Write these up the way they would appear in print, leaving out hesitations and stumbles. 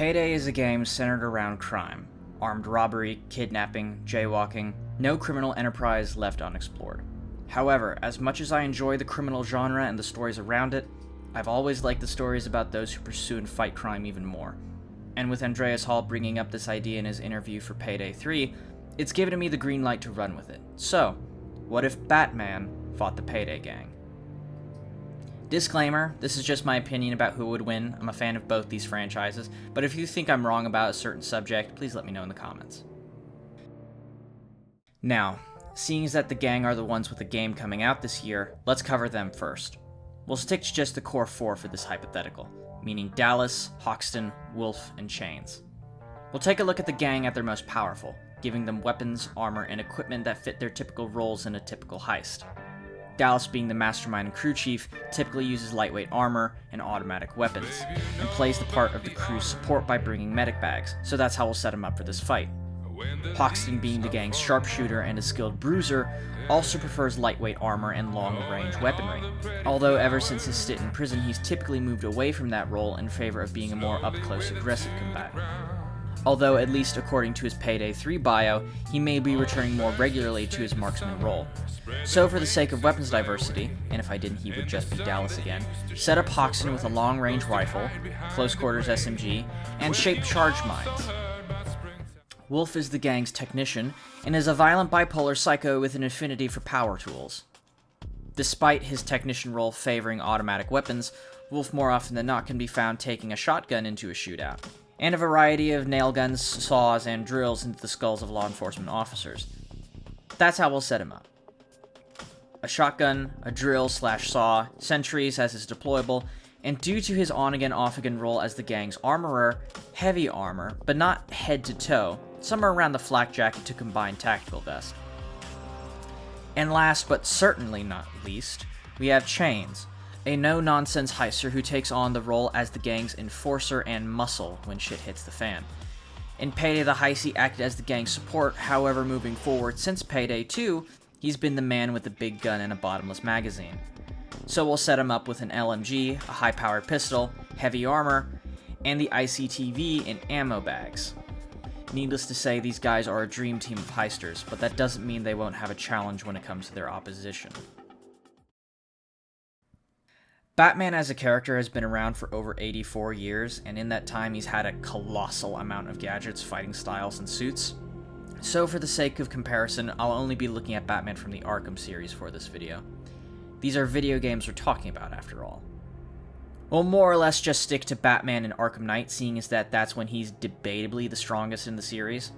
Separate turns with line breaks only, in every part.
Payday is a game centered around crime. Armed robbery, kidnapping, jaywalking, no criminal enterprise left unexplored. However, as much as I enjoy the criminal genre and the stories around it, I've always liked the stories about those who pursue and fight crime even more. And with Andreas bringing up this idea in his interview for Payday 3, it's given me the green light to run with it. So, what if Batman fought the Payday Gang? Disclaimer, this is just my opinion about who would win. I'm a fan of both these franchises, but if you think I'm wrong about a certain subject, please let me know in the comments. Now, seeing as that the gang are the ones with the game coming out this year, let's cover them first. We'll stick to just the core four for this hypothetical, meaning Dallas, Hoxton, Wolf, and Chains. We'll take a look at the gang at their most powerful, giving them weapons, armor, and equipment that fit their typical roles in a typical heist. Dallas, being the mastermind and crew chief, typically uses lightweight armor and automatic weapons, and plays the part of the crew's support by bringing medic bags, so that's how we'll set him up for this fight. Hoxton, being the gang's sharpshooter and a skilled bruiser, also prefers lightweight armor and long-range weaponry, although ever since his stint in prison he's typically moved away from that role in favor of being a more up-close aggressive combatant. Although, at least according to his Payday 3 bio, he may be returning more regularly to his marksman role. So for the sake of weapons diversity, and if I didn't he would just be Dallas again, set up Hoxton with a long-range rifle, close-quarters SMG, and shaped charge mines. Wolf is the gang's technician, and is a violent bipolar psycho with an affinity for power tools. Despite his technician role favoring automatic weapons, Wolf more often than not can be found taking a shotgun into a shootout, and a variety of nail guns, saws, and drills into the skulls of law enforcement officers. That's how we'll set him up. A shotgun, a drill/saw, sentries as his deployable, and due to his on-again, off-again role as the gang's armorer, heavy armor, but not head to toe, somewhere around the flak jacket to combined tactical vest. And last but certainly not least, we have Chains, a no-nonsense heister who takes on the role as the gang's enforcer and muscle when shit hits the fan. In Payday the Heist he acted as the gang's support, however moving forward since Payday 2, he's been the man with the big gun and a bottomless magazine. So we'll set him up with an LMG, a high-powered pistol, heavy armor, and the ICTV and ammo bags. Needless to say, these guys are a dream team of heisters, but that doesn't mean they won't have a challenge when it comes to their opposition. Batman as a character has been around for over 84 years, and in that time he's had a colossal amount of gadgets, fighting styles, and suits. So for the sake of comparison, I'll only be looking at Batman from the Arkham series for this video. These are video games we're talking about, after all. We'll more or less just stick to Batman and Arkham Knight, seeing as that's when he's debatably the strongest in the series.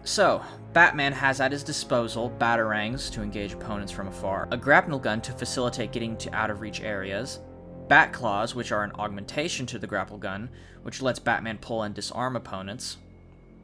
So, Batman has at his disposal batarangs to engage opponents from afar, a grapnel gun to facilitate getting to out-of-reach areas, bat claws, which are an augmentation to the grapple gun, which lets Batman pull and disarm opponents,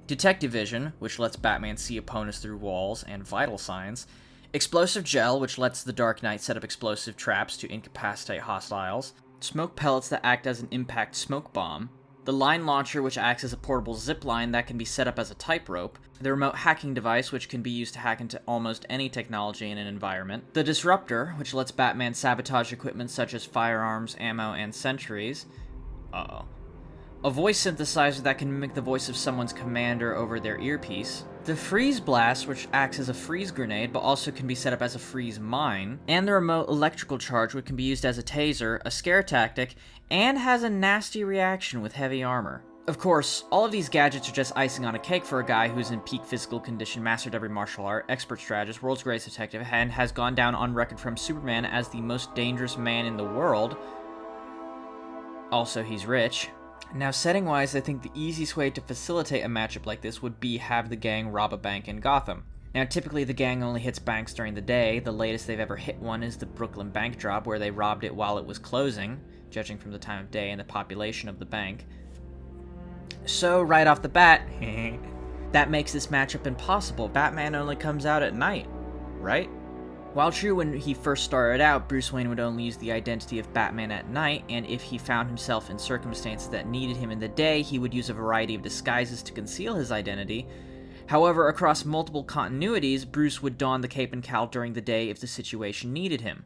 detective vision, which lets Batman see opponents through walls and vital signs, explosive gel, which lets the Dark Knight set up explosive traps to incapacitate hostiles, smoke pellets that act as an impact smoke bomb, the line launcher, which acts as a portable zip line that can be set up as a type rope, the remote hacking device, which can be used to hack into almost any technology in an environment, the disruptor, which lets Batman sabotage equipment such as firearms, ammo, and sentries, a voice synthesizer that can mimic the voice of someone's commander over their earpiece, the freeze blast, which acts as a freeze grenade but also can be set up as a freeze mine, and the remote electrical charge, which can be used as a taser, a scare tactic, and has a nasty reaction with heavy armor. Of course, all of these gadgets are just icing on a cake for a guy who's in peak physical condition, mastered every martial art, expert strategist, world's greatest detective, and has gone down on record from Superman as the most dangerous man in the world. Also, he's rich. Now, setting-wise, I think the easiest way to facilitate a matchup like this would be have the gang rob a bank in Gotham. Now, typically the gang only hits banks during the day. The latest they've ever hit one is the Brooklyn bank job, where they robbed it while it was closing, judging from the time of day and the population of the bank. So, right off the bat, that makes this matchup impossible. Batman only comes out at night, right? While true, when he first started out, Bruce Wayne would only use the identity of Batman at night, and if he found himself in circumstances that needed him in the day, he would use a variety of disguises to conceal his identity. However, across multiple continuities, Bruce would don the cape and cowl during the day if the situation needed him.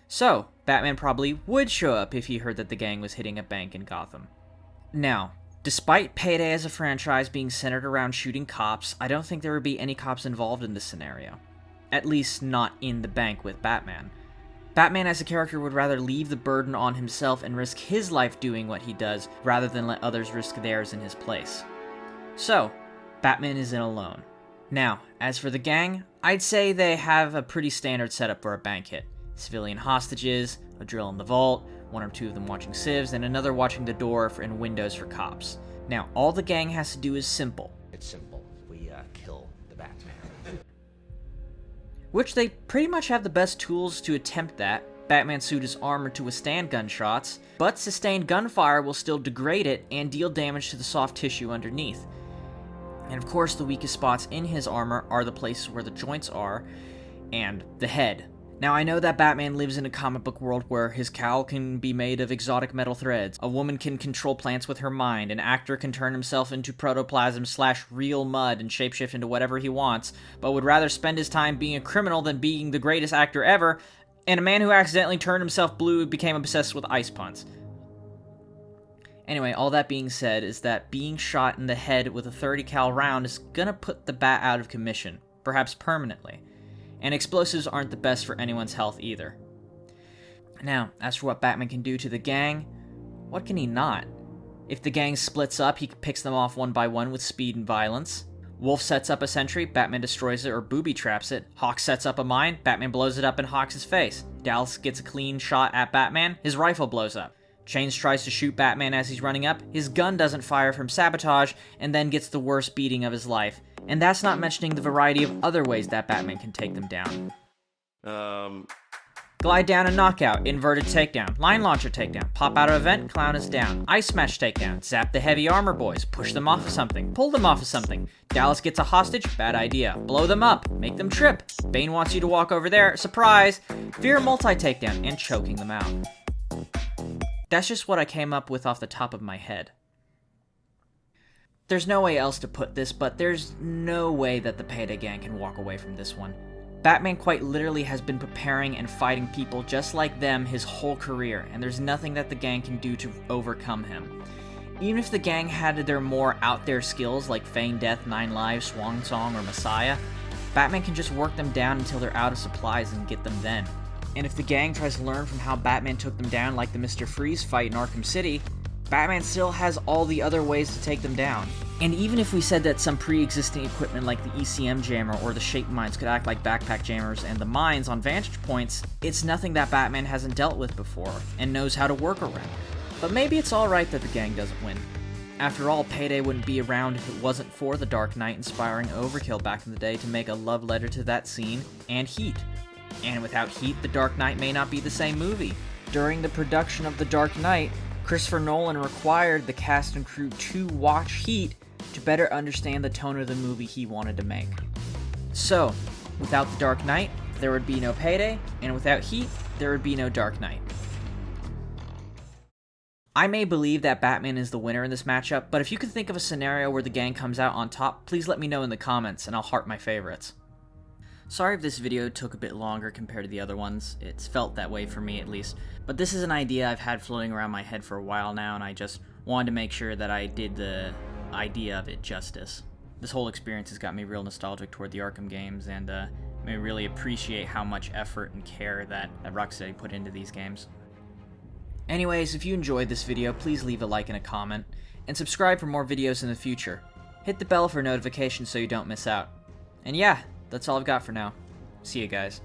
So, Batman probably would show up if he heard that the gang was hitting a bank in Gotham. Now, Despite Payday as a franchise being centered around shooting cops, I don't think there would be any cops involved in this scenario. At least not in the bank with Batman. Batman as a character would rather leave the burden on himself and risk his life doing what he does, rather than let others risk theirs in his place. So, Batman is in alone. Now, as for the gang, I'd say they have a pretty standard setup for a bank hit. Civilian hostages, a drill in the vault, one or two of them watching civs, and another watching the door and windows for cops. Now, all the gang has to do is simple.
It's simple. We kill the Batman.
Which they pretty much have the best tools to attempt that. Batman's suit is armored to withstand gunshots, but sustained gunfire will still degrade it and deal damage to the soft tissue underneath. And of course, the weakest spots in his armor are the places where the joints are, and the head. Now, I know that Batman lives in a comic book world where his cowl can be made of exotic metal threads, a woman can control plants with her mind, an actor can turn himself into protoplasm/real mud and shapeshift into whatever he wants, but would rather spend his time being a criminal than being the greatest actor ever, and a man who accidentally turned himself blue became obsessed with ice puns. Anyway, all that being said is that being shot in the head with a .30 cal round is gonna put the Bat out of commission, perhaps permanently. And explosives aren't the best for anyone's health either. Now, as for what Batman can do to the gang, what can he not? If the gang splits up, he picks them off one by one with speed and violence. Wolf sets up a sentry, Batman destroys it or booby traps it. Hawk sets up a mine, Batman blows it up in Hawk's face. Dallas gets a clean shot at Batman, his rifle blows up. Chains tries to shoot Batman as he's running up, his gun doesn't fire from sabotage, and then gets the worst beating of his life. And that's not mentioning the variety of other ways that Batman can take them down. Glide down and knockout, inverted takedown, line launcher takedown, pop out of a vent, clown is down, ice smash takedown, zap the heavy armor boys, push them off of something, pull them off of something, Dallas gets a hostage, bad idea, blow them up, make them trip, Bane wants you to walk over there, surprise, fear multi-takedown, and choking them out. That's just what I came up with off the top of my head. There's no way else to put this, but there's no way that the Payday Gang can walk away from this one. Batman quite literally has been preparing and fighting people just like them his whole career, and there's nothing that the gang can do to overcome him. Even if the gang had their more out there skills like Feign Death, 9 Lives, Swan Song, or Messiah, Batman can just work them down until they're out of supplies and get them then. And if the gang tries to learn from how Batman took them down like the Mr. Freeze fight in Arkham City, Batman still has all the other ways to take them down. And even if we said that some pre-existing equipment like the ECM jammer or the shape mines could act like backpack jammers and the mines on vantage points, it's nothing that Batman hasn't dealt with before and knows how to work around. But maybe it's alright that the gang doesn't win. After all, Payday wouldn't be around if it wasn't for the Dark Knight inspiring Overkill back in the day to make a love letter to that scene and Heat. And without Heat, The Dark Knight may not be the same movie. During the production of The Dark Knight, Christopher Nolan required the cast and crew to watch Heat to better understand the tone of the movie he wanted to make. So, without The Dark Knight, there would be no Payday, and without Heat, there would be no Dark Knight. I may believe that Batman is the winner in this matchup, but if you can think of a scenario where the gang comes out on top, please let me know in the comments, and I'll heart my favorites. Sorry if this video took a bit longer compared to the other ones, it's felt that way for me at least, but this is an idea I've had floating around my head for a while now, and I just wanted to make sure that I did the idea of it justice. This whole experience has got me real nostalgic toward the Arkham games, and made me really appreciate how much effort and care that Rocksteady put into these games. Anyways, if you enjoyed this video, please leave a like and a comment, and subscribe for more videos in the future. Hit the bell for notifications so you don't miss out. And yeah, that's all I've got for now. See you guys.